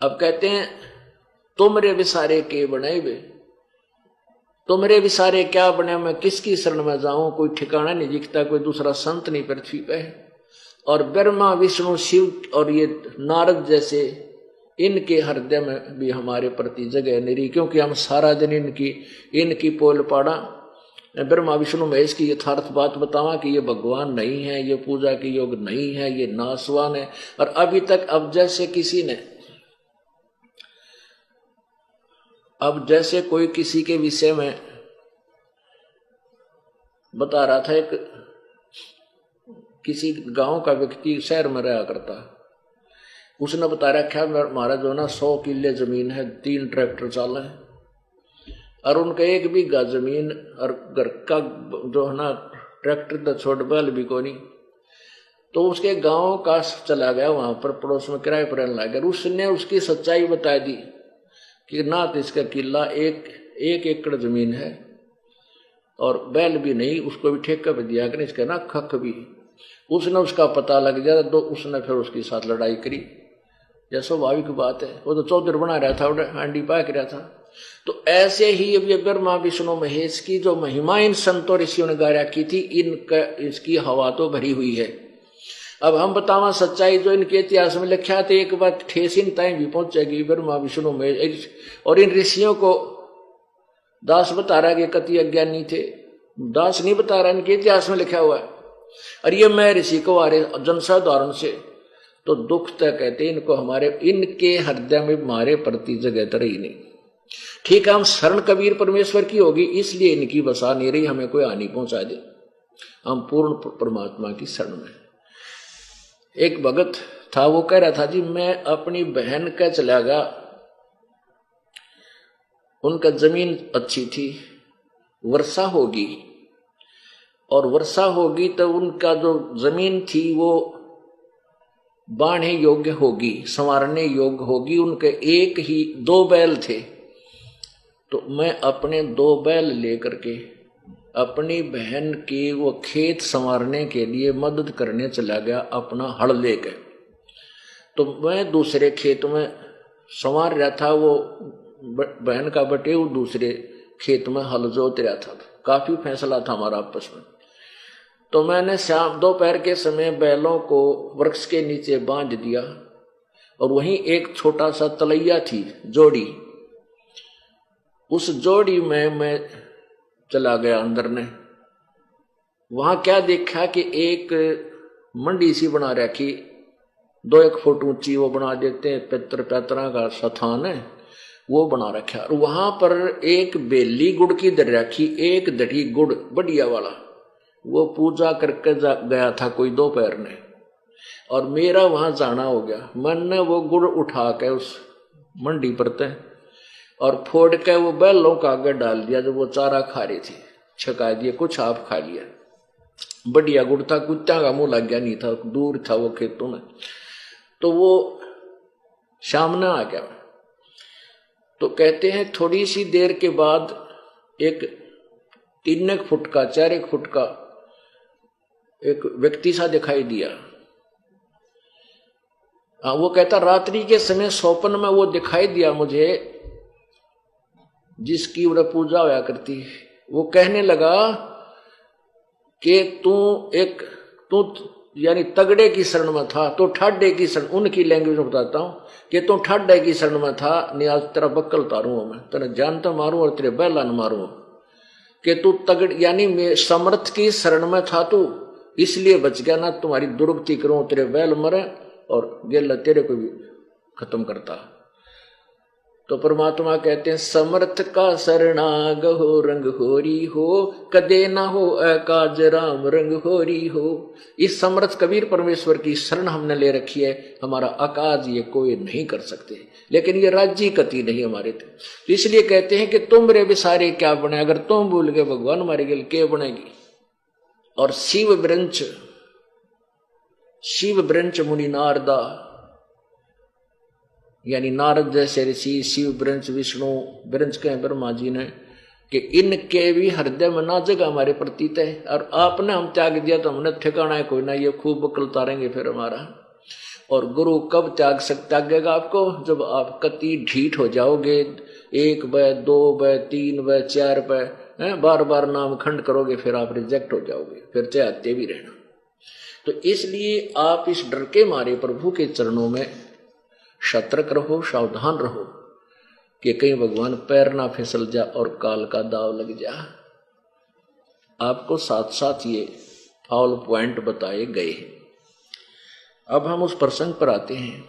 अब कहते हैं तुमरे विसारे के बने वे, तुमरे विसारे क्या बने, मैं किसकी शरण में जाऊं, कोई ठिकाना नहीं दिखता, कोई दूसरा संत नहीं पृथ्वी पे। और ब्रह्मा विष्णु शिव और ये नारद जैसे इनके हृदय में भी हमारे प्रति जगह नहीं रही, क्योंकि हम सारा दिन इनकी पोल पाड़ा ब्रह्मा विष्णु महेश की यथार्थ बात बतावा कि ये भगवान नहीं है, ये पूजा के योग नहीं है, ये नासवान है। और अभी तक अब जैसे किसी ने, अब जैसे कोई किसी के विषय में बता रहा था, एक किसी गांव का व्यक्ति शहर में रहा करता, उसने बता रखा हमारा जो ना 100 किले जमीन है, 3 ट्रैक्टर चाल है और उनका 1 बीघा जमीन और घर का जो है ना ट्रैक्टर तो छोड़ बैल भी को नहीं। तो उसके गांव का चला गया, वहां पर पड़ोस में किराए पर रहने लगा। उसने उसकी सच्चाई बता दी कि ना तो इसका किला 1 एकड़ जमीन है और बैल भी नहीं, उसको भी ठेका पे दिया कि इसका ना खख भी। उसने उसका पता लग गया तो उसने फिर उसके साथ लड़ाई करी, यह स्वाभाविक बात है, वो तो चौधरी बना रहा था, हांडी पाक रहा था। तो ऐसे ही अब ये ब्रह्मा विष्णु महेश की जो महिमा इन संतों ऋषियों ने गाया की थी, इसकी हवा तो भरी हुई है। अब हम बतावा सच्चाई जो इनके इतिहास में लिखा था, एक बात ठेस इन टाइम भी पहुंचेगी। ब्रह्मा विष्णु महेश और इन ऋषियों को दास बता रहा है कि कति अज्ञानी थे, दास नहीं बता रहा, इनके इतिहास में लिखा हुआ है। और ये मैं ऋषि को आ रहे जनसाधारण से तो दुख तक कहते इनको, हमारे इनके हृदय में हमारे प्रति जगह तो रही नहीं। ठीक है, हम शरण कबीर परमेश्वर की होगी, इसलिए इनकी बसा नहीं रही, हमें कोई हानि पहुंचा दे, हम पूर्ण परमात्मा की शरण में। एक भगत था, वो कह रहा था जी मैं अपनी बहन का चला गया, उनका जमीन अच्छी थी, वर्षा होगी और वर्षा होगी तो उनका जो जमीन थी वो बाढ़े योग्य होगी, संवारने योग्य होगी। उनके 2 बैल थे, तो मैं अपने 2 बैल लेकर के अपनी बहन के वो खेत संवारने के लिए मदद करने चला गया अपना हल लेकर। तो मैं दूसरे खेत में संवार रहा था, वो बहन का बटेऊ दूसरे खेत में हल जोत रहा था। काफी फैसला था हमारा आपस में। तो मैंने शाम दोपहर के समय बैलों को वृक्ष के नीचे बांध दिया और वहीं एक छोटा सा तलैया थी जोड़ी, उस जोड़ी में मैं चला गया अंदर ने। वहां क्या देखा कि एक मंडी सी बना रखी, 2-1 फुट ऊंची, वो बना देते हैं पैतरा का स्थान है, वो बना रखा। और वहां पर एक बेली गुड़ की दर रखी, एक दढ़ी गुड़ बढ़िया वाला, वो पूजा करके गया था कोई दोपहर ने, और मेरा वहां जाना हो गया। मैंने वो गुड़ उठा के उस मंडी पर तय और फोड़ के वो बैलों का आगे डाल दिया, जो वो चारा खा रही थी, छका दिए, कुछ आप खा लिया। बढ़िया गुड़ था, कुत्ता का मुंह लग गया नहीं था, दूर था वो खेतों में। तो वो सामने आ गया। तो कहते हैं थोड़ी सी देर के बाद एक 3 फुट का 4 फुट का एक व्यक्ति सा दिखाई दिया। वो कहता रात्रि के समय स्वप्न में वो दिखाई दिया मुझे, जिसकी उन्हें पूजा होया करती। वो कहने लगा कि तू यानी तगड़े की शरण में था, तो ठाडे की शरण, उनकी लैंग्वेज में बताता हूं कि तू ठाडे की शरण में था, नहीं आज तेरा बक्कल तारूं मैं, तेरा जान तो मारूं और तेरे बैला न मारूं। कि तू तगड़ यानी समर्थ की शरण में था तू, इसलिए बच गया, ना तुम्हारी दुर्गति करूं, तेरे बैल मरे और गेला तेरे को भी खत्म करता। तो परमात्मा कहते हैं समर्थ का शरणाग हो रंग होरी हो, कदे ना हो अकाज राम रंग होरी हो। इस समर्थ कबीर परमेश्वर की शरण हमने ले रखी है, हमारा अकाज ये कोई नहीं कर सकते, लेकिन ये राज्य कति नहीं हमारे थे। तो इसलिए कहते हैं कि तुम रे बिसारे क्या बने, अगर तुम भूल गए भगवान हमारे गिल के बनेगी। और शिव ब्रंच मुनि नारदा, यानी नारद जैसे ऋषि, शिव ब्रंच विष्णु ब्रंच कहे ब्रह्मा जी ने, कि इनके भी हृदय में ना जगह हमारे प्रतीत है। और आपने हम त्याग दिया तो हमने ठिकाना है कोई ना, ये खूब बकल तारेंगे फिर हमारा। और गुरु कब त्यागेगा आपको? जब आप कति ढीठ हो जाओगे, 1 बाय 2 बाय 3 बाय 4 बाय बार बार नाम खंड करोगे, फिर आप रिजेक्ट हो जाओगे, फिर चाहते भी रहना। तो इसलिए आप इस डर के मारे प्रभु के चरणों में सतर्क रहो, सावधान रहो कि कहीं भगवान पैर ना फिसल जा और काल का दाव लग जा। आपको साथ साथ ये ऑल पॉइंट बताए गए हैं। अब हम उस प्रसंग पर आते हैं।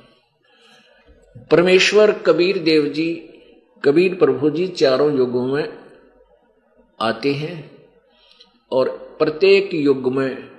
परमेश्वर कबीर देव जी, कबीर प्रभु जी चारों युगों में आते हैं और प्रत्येक युग में